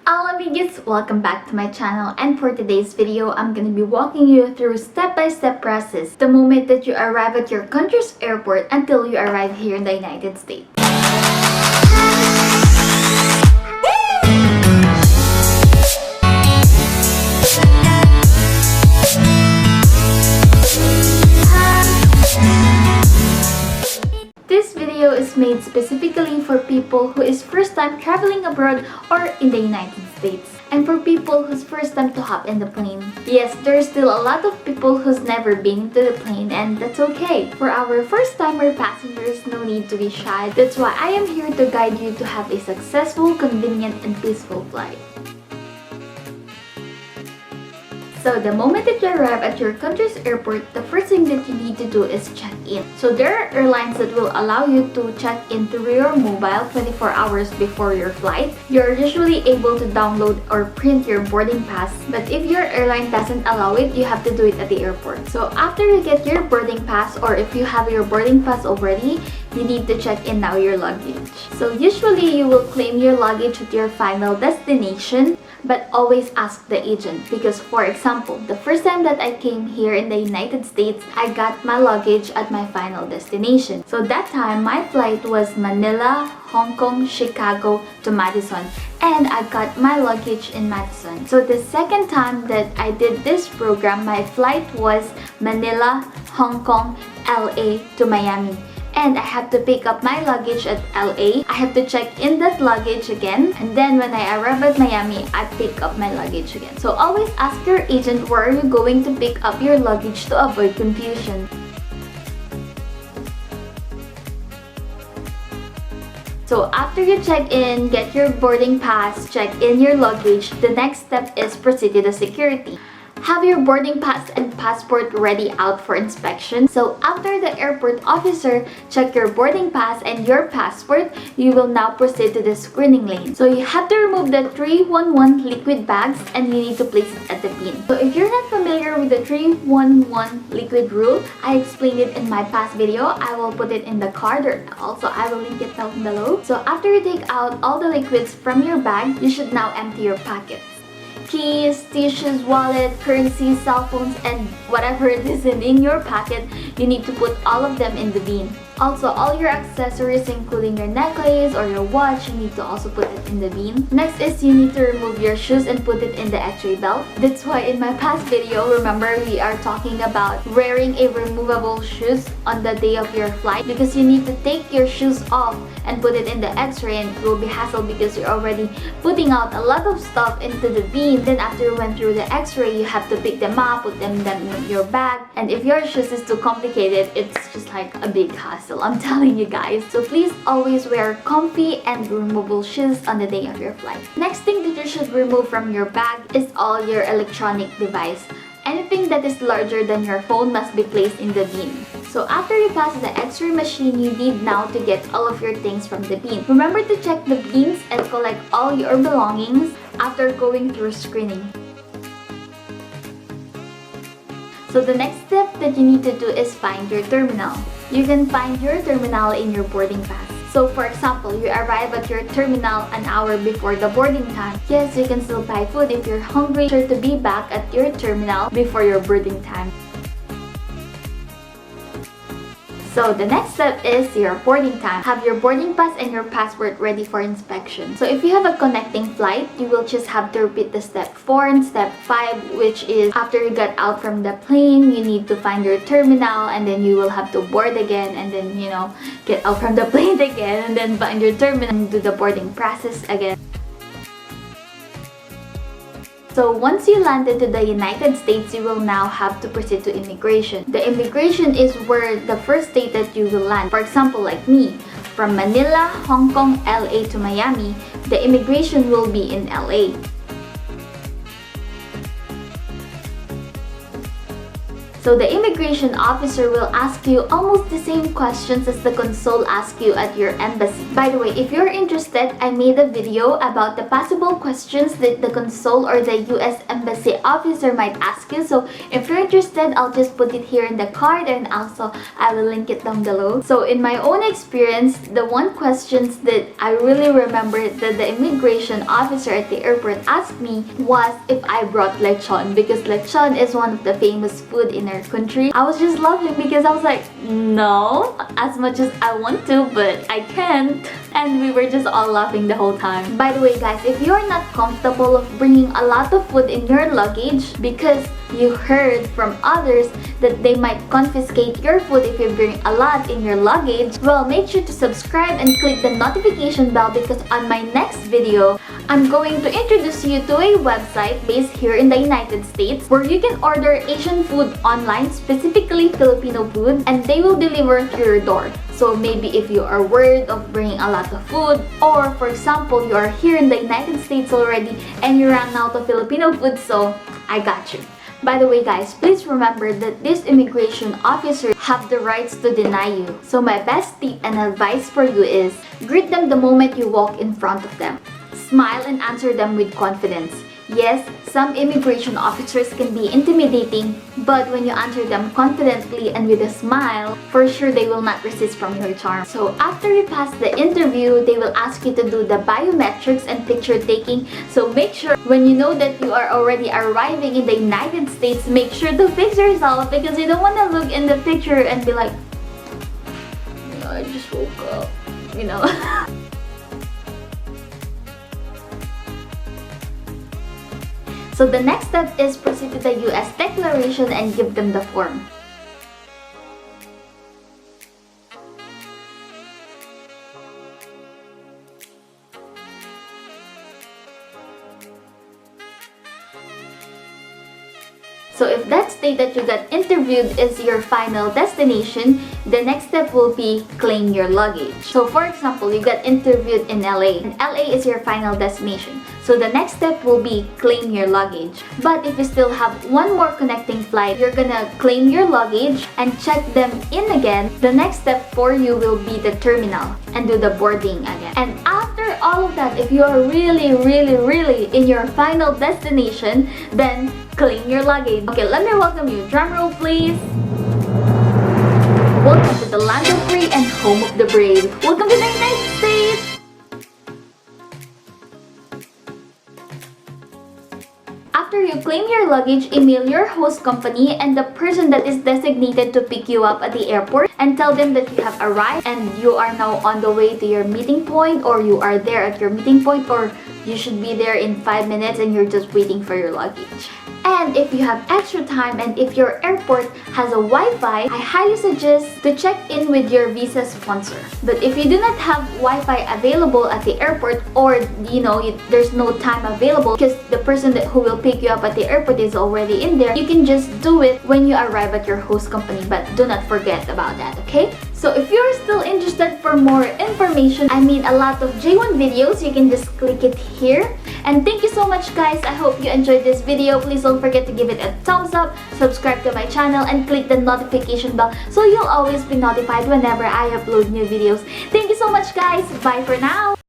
Hola amigos! Welcome back to my channel, and for today's video, I'm gonna be walking you through step-by-step process the moment that you arrive at your country's airport until you arrive here in the United States. This video is made specifically for people who is first time traveling abroad or in the United States, and for people who's first time to hop in the plane. Yes, there's still a lot of people who's never been to the plane, and that's okay. For our first timer passengers, no need to be shy. That's why I am here to guide you to have a successful, convenient, and peaceful flight. So the moment that you arrive at your country's airport, the first thing that you need to do is check in. So there are airlines that will allow you to check in through your mobile 24 hours before your flight. You're usually able to download or print your boarding pass, but if your airline doesn't allow it, you have to do it at the airport. So after you get your boarding pass, or if you have your boarding pass already, you need to check in now your luggage. So usually you will claim your luggage at your final destination, but always ask the agent, because for example, the first time that I came here in the United States, I got my luggage at my final destination. So that time, my flight was Manila, Hong Kong, Chicago to Madison, and I got my luggage in Madison. So the second time that I did this program, my flight was Manila, Hong Kong, LA to Miami. And I have to pick up my luggage at LA. I have to check in that luggage again, and then when I arrive at Miami, I pick up my luggage again. So always ask your agent where are you going to pick up your luggage to avoid confusion. So after you check in, get your boarding pass, check in your luggage, the next step is proceed to the security. Have your boarding pass and passport ready out for inspection. So after the airport officer check your boarding pass and your passport, you will now proceed to the screening lane. So you have to remove the 311 liquid bags and you need to place it at the bin. So if you're not familiar with the 311 liquid rule, I explained it in my past video. I will put it in the card, or also I will link it down below. So after you take out all the liquids from your bag, you should now empty your pockets. Keys, tissues, wallet, currency, cell phones, and whatever it is in your pocket, you need to put all of them in the bin. Also, all your accessories, including your necklace or your watch, you need to also put it in the bin. Next is you need to remove your shoes and put it in the x-ray belt. That's why in my past video, remember, we are talking about wearing a removable shoes on the day of your flight, because you need to take your shoes off and put it in the x-ray, and it will be hassle because you're already putting out a lot of stuff into the bin. Then after you went through the x-ray, you have to pick them up, put them in your bag, and if your shoes is too complicated, it's just like a big hassle, I'm telling you guys. So please always wear comfy and removable shoes on the day of your flight. Next thing that you should remove from your bag is all your electronic device. Anything that is larger than your phone must be placed in the bin. So after you pass the x-ray machine, you need now to get all of your things from the bin. Remember to check the bins and collect all your belongings after going through screening. So the next step that you need to do is find your terminal. You can find your terminal in your boarding pass. So for example, you arrive at your terminal an hour before the boarding time. Yes, you can still buy food if you're hungry. Sure to be back at your terminal before your boarding time. So the next step is your boarding time. Have your boarding pass and your passport ready for inspection. So if you have a connecting flight, you will just have to repeat the step 4 and step 5, which is after you get out from the plane, you need to find your terminal, and then you will have to board again, and then get out from the plane again, and then find your terminal and do the boarding process again. So once you landed to the United States, you will now have to proceed to immigration. The immigration is where the first state that you will land. For example, like me, from Manila, Hong Kong, LA to Miami, the immigration will be in LA. So the immigration officer will ask you almost the same questions as the consul asks you at your embassy. By the way, if you're interested, I made a video about the possible questions that the consul or the US embassy officer might ask you. So if you're interested, I'll just put it here in the card, and also I will link it down below. So in my own experience, the one questions that I really remember that the immigration officer at the airport asked me was if I brought lechon, because lechon is one of the famous food in our country. I was just laughing because I was like, no, as much as I want to, but I can't. And we were just all laughing the whole time. By the way guys, if you're not comfortable of bringing a lot of food in your luggage because you heard from others that they might confiscate your food if you bring a lot in your luggage, well, make sure to subscribe and click the notification bell, because on my next video, I'm going to introduce you to a website based here in the United States where you can order Asian food online, specifically Filipino food, and they will deliver to your door. So maybe if you are worried of bringing a lot of food, or for example, you are here in the United States already and you ran out of Filipino food, so I got you. By the way guys, please remember that these immigration officers have the rights to deny you. So my best tip and advice for you is, greet them the moment you walk in front of them. Smile and answer them with confidence. Yes, some immigration officers can be intimidating, but when you answer them confidently and with a smile, for sure they will not resist from your charm. So after you pass the interview, they will ask you to do the biometrics and picture taking. So make sure when you know that you are already arriving in the United States, make sure to fix yourself, because you don't want to look in the picture and be like, I just woke up, So the next step is proceed to the US declaration and give them the form. So if that state that you got interviewed is your final destination, the next step will be claim your luggage. So for example, you got interviewed in LA, and LA is your final destination. So the next step will be claim your luggage. But if you still have one more connecting flight, you're gonna claim your luggage and check them in again. The next step for you will be the terminal and do the boarding again. And after all of that, if you are really in your final destination, then claim your luggage. Okay, let me welcome you. Drum roll please. Welcome to the land of free and home of the brave. Welcome to the United States. After you claim your luggage, email your host company and the person that is designated to pick you up at the airport and tell them that you have arrived and you are now on the way to your meeting point, or you are there at your meeting point, or you should be there in 5 minutes and you're just waiting for your luggage. And if you have extra time and if your airport has a Wi-Fi, I highly suggest to check in with your visa sponsor. But if you do not have Wi-Fi available at the airport, or there's no time available because the person who will pick you up at the airport is already in there, you can just do it when you arrive at your host company. But do not forget about that, okay? So if you're still interested for more information, I made a lot of J1 videos, you can just click it here. And thank you so much guys, I hope you enjoyed this video. Please don't forget to give it a thumbs up, subscribe to my channel, and click the notification bell so you'll always be notified whenever I upload new videos. Thank you so much guys, bye for now!